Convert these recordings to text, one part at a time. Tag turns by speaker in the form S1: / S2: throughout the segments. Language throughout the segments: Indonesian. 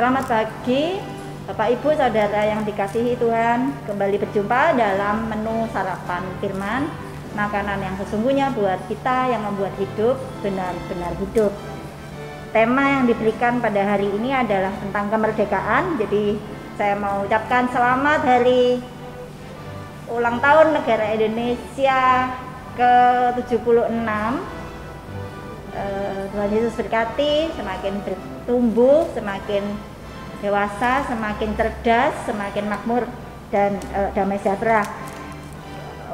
S1: Selamat pagi Bapak Ibu Saudara yang dikasihi Tuhan. Kembali berjumpa dalam menu sarapan firman, makanan yang sesungguhnya buat kita yang membuat hidup benar-benar hidup. Tema yang diberikan pada hari ini adalah tentang kemerdekaan. Jadi saya mau ucapkan selamat hari ulang tahun negara Indonesia ke-76. Tuhan Yesus berkati, semakin bertumbuh, semakin dewasa, semakin cerdas, semakin makmur dan damai sejahtera.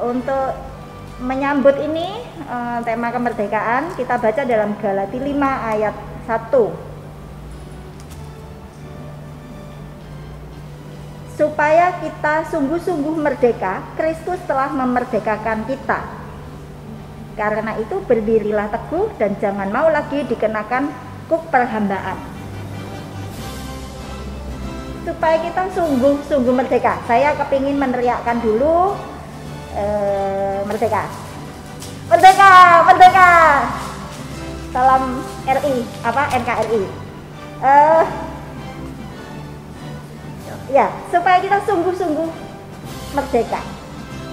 S1: Untuk menyambut ini tema kemerdekaan, kita baca dalam Galati 5 ayat 1. Supaya kita sungguh-sungguh merdeka, Kristus telah memerdekakan kita. Karena itu berdirilah teguh dan jangan mau lagi dikenakan kuk perhambaan. Supaya kita sungguh-sungguh merdeka. Saya kepingin meneriakkan dulu merdeka. Merdeka, merdeka. Salam RI, NKRI. Ya, supaya kita sungguh-sungguh merdeka.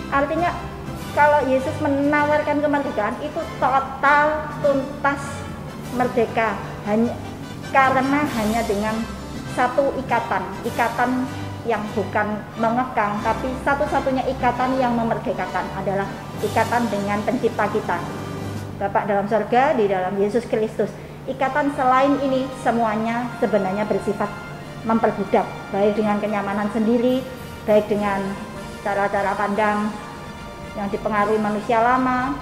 S1: Artinya kalau Yesus menawarkan kemerdekaan itu total, tuntas, merdeka, hanya dengan satu ikatan yang bukan mengekang, tapi satu-satunya ikatan yang memerdekakan adalah ikatan dengan pencipta kita, Bapa dalam surga, di dalam Yesus Kristus. Ikatan selain ini semuanya sebenarnya bersifat memperbudak, baik dengan kenyamanan sendiri, baik dengan cara-cara pandang yang dipengaruhi manusia lama,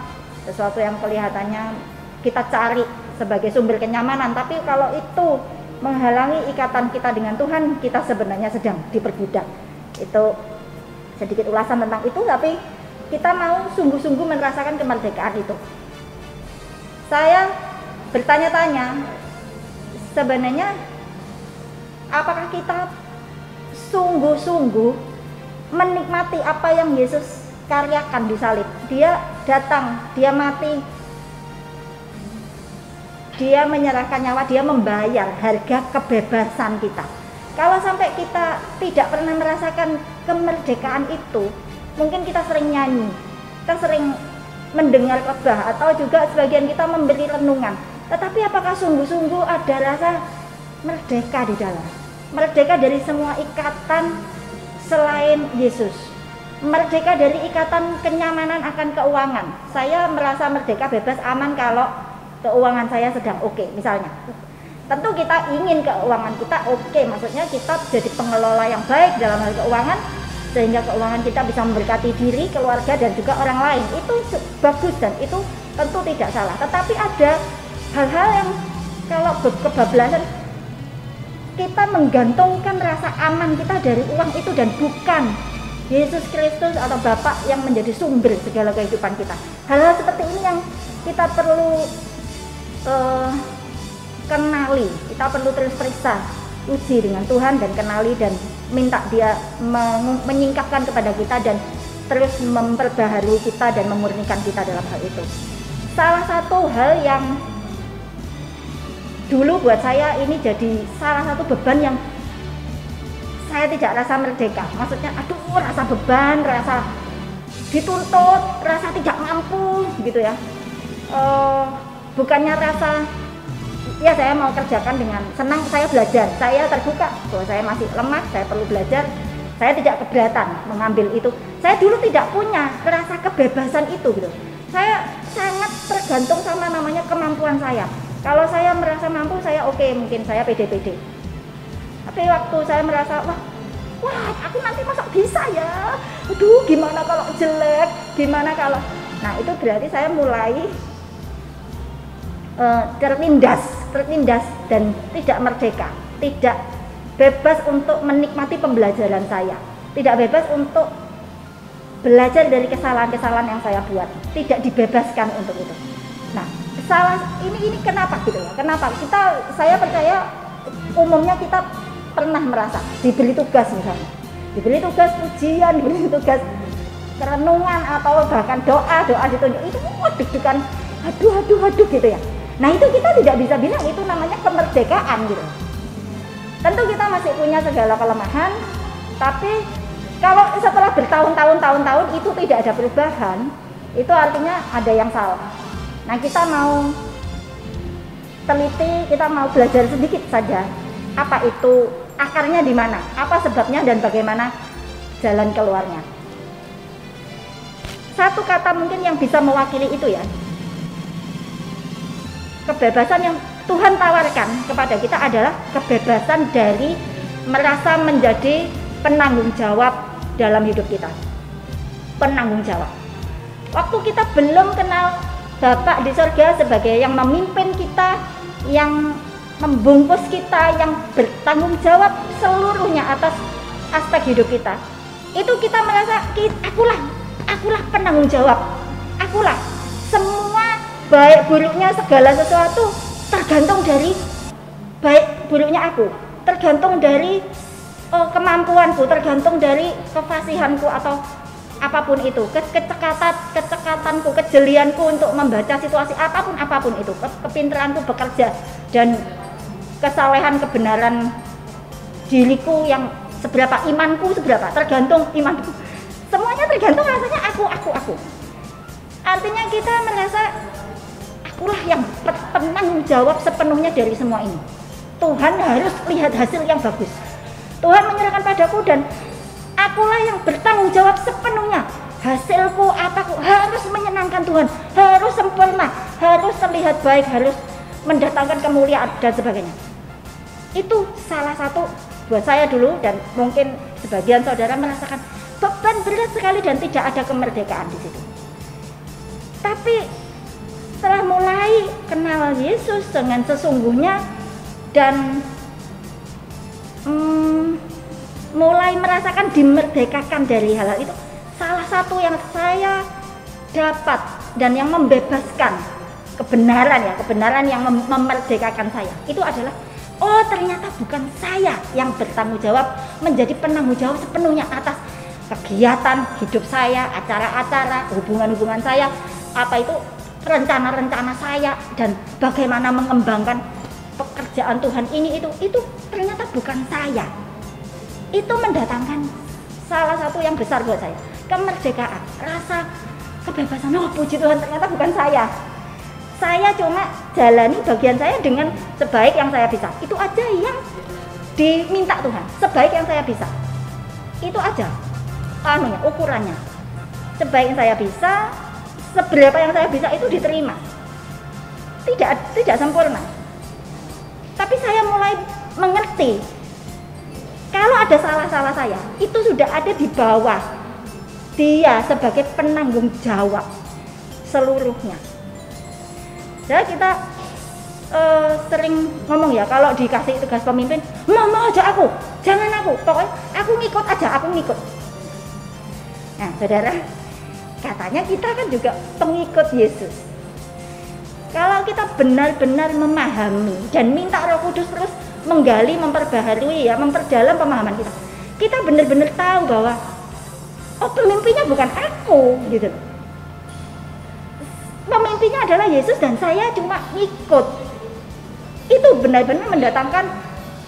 S1: sesuatu yang kelihatannya kita cari sebagai sumber kenyamanan, tapi kalau itu menghalangi ikatan kita dengan Tuhan, kita sebenarnya sedang diperbudak. Itu sedikit ulasan tentang itu, tapi kita mau sungguh-sungguh merasakan kemerdekaan itu. Saya bertanya-tanya, sebenarnya apakah kita sungguh-sungguh menikmati apa yang Yesus karyakan di salib? Dia datang, dia mati, dia menyerahkan nyawa, dia membayar harga kebebasan kita. Kalau sampai kita tidak pernah merasakan kemerdekaan itu, mungkin kita sering nyanyi, kita sering mendengar khotbah, atau juga sebagian kita memberi renungan, tetapi apakah sungguh-sungguh ada rasa merdeka di dalam? Merdeka dari semua ikatan selain Yesus, merdeka dari ikatan kenyamanan akan keuangan. Saya merasa merdeka, bebas, aman kalau keuangan saya sedang oke, misalnya. Tentu kita ingin keuangan kita oke, maksudnya kita jadi pengelola yang baik dalam hal keuangan, sehingga keuangan kita bisa memberkati diri, keluarga, dan juga orang lain. Itu bagus dan itu tentu tidak salah. Tetapi ada hal-hal yang kalau kebablasan, kita menggantungkan rasa aman kita dari uang itu dan bukan Yesus Kristus atau Bapa yang menjadi sumber segala kehidupan kita. Hal-hal seperti ini yang kita perlu kenali, kita perlu terus periksa, uji dengan Tuhan dan kenali dan minta Dia menyingkapkan kepada kita dan terus memperbaharui kita dan memurnikan kita dalam hal itu. Salah satu hal yang dulu buat saya ini jadi salah satu beban yang saya tidak rasa merdeka. Maksudnya rasa beban, rasa dituntut, rasa tidak mampu gitu ya. Bukannya rasa ya saya mau kerjakan dengan senang, saya belajar, saya terbuka bahwa saya masih lemah, saya perlu belajar, saya tidak keberatan mengambil itu. Saya dulu tidak punya rasa kebebasan itu gitu. Saya sangat tergantung sama namanya kemampuan saya. Kalau saya merasa mampu, saya oke, mungkin saya pede-pede. Tapi waktu saya merasa wah aku nanti masa bisa ya, gimana kalau jelek, gimana kalau, nah itu berarti saya mulai tertindas dan tidak merdeka, tidak bebas untuk menikmati pembelajaran saya, tidak bebas untuk belajar dari kesalahan-kesalahan yang saya buat, tidak dibebaskan untuk itu. Nah, ini kenapa gitu ya? Kenapa saya percaya umumnya kita pernah merasa diberi tugas, misalnya diberi tugas ujian, diberi tugas renungan, atau bahkan doa ditunjuk, itu deg-degan, aduh gitu ya. Nah itu kita tidak bisa bilang itu namanya kemerdekaan gitu. Tentu kita masih punya segala kelemahan, tapi kalau setelah bertahun-tahun itu tidak ada perubahan, itu artinya ada yang salah. Nah, kita mau teliti, kita mau belajar sedikit saja apa itu akarnya di mana, apa sebabnya dan bagaimana jalan keluarnya. Satu kata mungkin yang bisa mewakili itu ya, kebebasan yang Tuhan tawarkan kepada kita adalah kebebasan dari merasa menjadi penanggung jawab dalam hidup kita. Penanggung jawab. Waktu kita belum kenal Bapak di surga sebagai yang memimpin kita, yang membungkus kita, yang bertanggung jawab seluruhnya atas aspek hidup kita, itu kita merasa akulah penanggung jawab, akulah semua baik buruknya segala sesuatu tergantung dari baik buruknya aku, tergantung dari kemampuanku, tergantung dari kefasihanku atau apapun itu, kecekatanku, kejelianku untuk membaca situasi apapun itu, kepintaranku bekerja dan kesalehan kebenaran diriku yang seberapa, imanku seberapa, tergantung imanku. Semuanya tergantung rasanya aku. Artinya kita merasa akulah yang penanggung jawab sepenuhnya dari semua ini. Tuhan harus lihat hasil yang bagus. Tuhan menyerahkan padaku dan akulah yang bertanggung jawab sepenuhnya. Hasilku apaku harus menyenangkan Tuhan, harus sempurna, harus terlihat baik, harus mendatangkan kemuliaan dan sebagainya. Itu salah satu buat saya dulu, dan mungkin sebagian saudara merasakan beban berat sekali dan tidak ada kemerdekaan di situ. Tapi setelah mulai kenal Yesus dengan sesungguhnya dan mulai merasakan dimerdekakan dari hal-hal itu, salah satu yang saya dapat dan yang membebaskan kebenaran yang memerdekakan saya itu adalah, oh ternyata bukan saya yang bertanggung jawab menjadi penanggung jawab sepenuhnya atas kegiatan hidup saya, acara-acara, hubungan-hubungan saya, apa itu rencana-rencana saya, dan bagaimana mengembangkan pekerjaan Tuhan ini itu ternyata bukan saya. Itu mendatangkan salah satu yang besar buat saya, kemerdekaan, rasa kebebasan. Oh puji Tuhan, ternyata bukan saya. Saya cuma jalani bagian saya dengan sebaik yang saya bisa. Itu aja yang diminta Tuhan, sebaik yang saya bisa. Itu aja ukurannya. Sebaik yang saya bisa, seberapa yang saya bisa itu diterima. Tidak sempurna. Tapi saya mulai mengerti kalau ada salah-salah saya, itu sudah ada di bawah dia sebagai penanggung jawab seluruhnya. Jadi kita sering ngomong ya, kalau dikasih tugas pemimpin, mau aja aku, jangan aku, pokoknya aku ngikut aja, aku ngikut. Nah saudara, katanya kita kan juga pengikut Yesus. Kalau kita benar-benar memahami dan minta Roh Kudus terus menggali, memperbaharui ya, memperdalam pemahaman kita, kita benar-benar tahu bahwa oh pemimpinnya bukan aku gitu. Pemimpinnya adalah Yesus dan saya cuma ikut. Itu benar-benar mendatangkan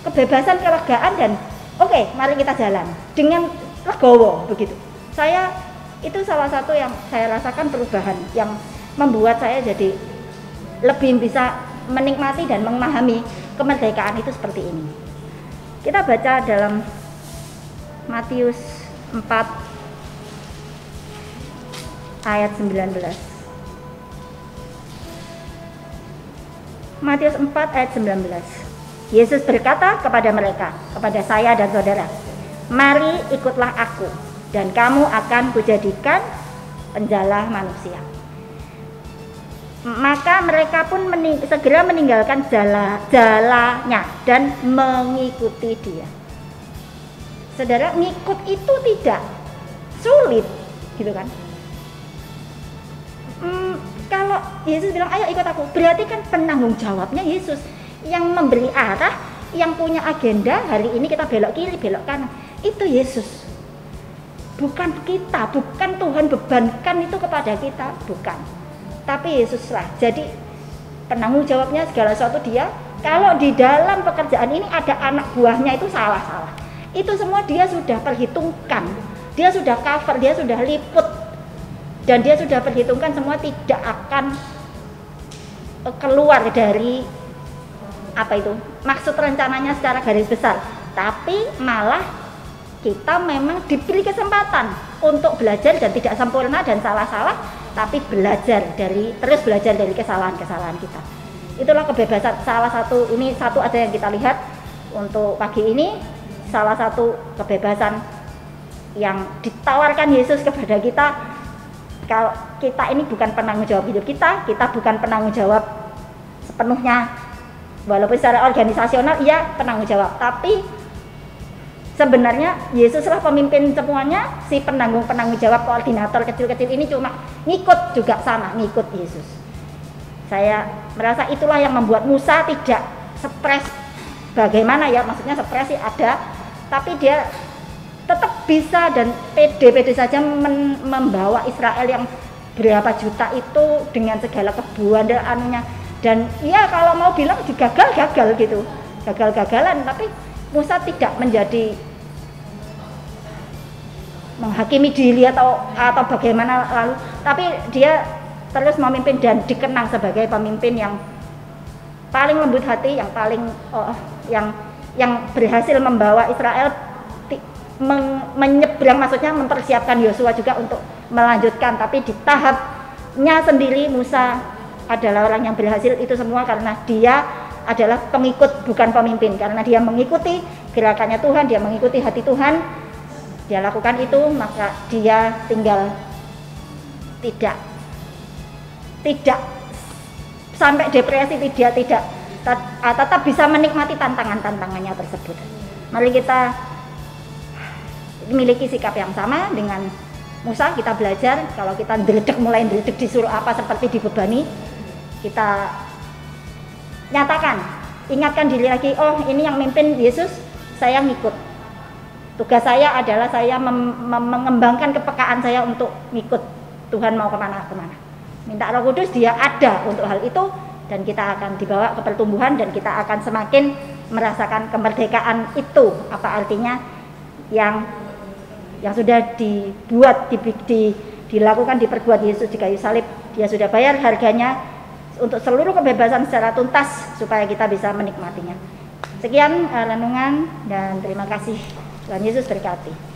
S1: kebebasan, kelegaan, dan oke, mari kita jalan dengan legowo begitu. Itu salah satu yang saya rasakan perubahan yang membuat saya jadi lebih bisa menikmati dan memahami kemerdekaan itu seperti ini. Kita baca dalam Matius 4 ayat 19. Matius 4 ayat 19. Yesus berkata kepada mereka, kepada saya dan saudara, mari ikutlah aku dan kamu akan kujadikan penjala manusia. Maka mereka pun segera meninggalkan jalannya dan mengikuti dia. Saudara, ngikut itu tidak sulit, gitu kan? Kalau Yesus bilang ayo ikut aku, berarti kan penanggung jawabnya Yesus yang memberi arah, yang punya agenda. Hari ini kita belok kiri, belok kanan, itu Yesus. Bukan kita, bukan Tuhan bebankan itu kepada kita, bukan. Tapi Yesuslah. Jadi penanggung jawabnya segala sesuatu dia, Kalau di dalam pekerjaan ini ada anak buahnya itu salah. Itu semua dia sudah perhitungkan, dia sudah cover, dia sudah liput, dan dia sudah perhitungkan semua tidak akan keluar dari maksud rencananya secara garis besar. Tapi malah kita memang diberi kesempatan untuk belajar dan tidak sempurna dan salah-salah, tapi terus belajar dari kesalahan-kesalahan kita. Itulah kebebasan. Salah satu aja yang kita lihat untuk pagi ini, salah satu kebebasan yang ditawarkan Yesus kepada kita. Kalau kita ini bukan penanggung jawab hidup kita bukan penanggung jawab sepenuhnya, walaupun secara organisasional iya penanggung jawab, tapi sebenarnya Yesuslah pemimpin semuanya. Si penanggung jawab, koordinator kecil-kecil ini cuma ngikut Yesus. Saya merasa itulah yang membuat Musa tidak stres. Bagaimana ya, maksudnya stres sih ada, tapi dia tetap bisa dan pede saja membawa Israel yang berapa juta itu dengan segala kebuandaannya. Dan ya kalau mau bilang gagal gitu, gagal-gagalan, tapi Musa tidak menjadi menghakimi diri atau bagaimana lalu, tapi dia terus memimpin dan dikenang sebagai pemimpin yang paling lembut hati, yang paling yang berhasil membawa Israel menyeberang, maksudnya mempersiapkan Yosua juga untuk melanjutkan. Tapi di tahapnya sendiri Musa adalah orang yang berhasil itu semua karena dia adalah pengikut bukan pemimpin, karena dia mengikuti gerakannya Tuhan, dia mengikuti hati Tuhan, dia lakukan itu, maka dia tinggal tidak sampai depresi, dia tetap bisa menikmati tantangannya tersebut. Mari kita miliki sikap yang sama dengan Musa. Kita belajar, kalau kita mulai ndredeg disuruh apa seperti dibebani, kita nyatakan, ingatkan diri lagi, oh ini yang mimpin Yesus, saya ngikut. Tugas saya adalah saya mengembangkan kepekaan saya untuk ngikut Tuhan mau kemana. Minta Roh Kudus, dia ada untuk hal itu, dan kita akan dibawa ke pertumbuhan dan kita akan semakin merasakan kemerdekaan itu. Apa artinya yang sudah dilakukan, diperbuat Yesus di kayu salib. Dia sudah bayar harganya untuk seluruh kebebasan secara tuntas supaya kita bisa menikmatinya. Sekian renungan dan terima kasih. Tuhan Yesus berkati.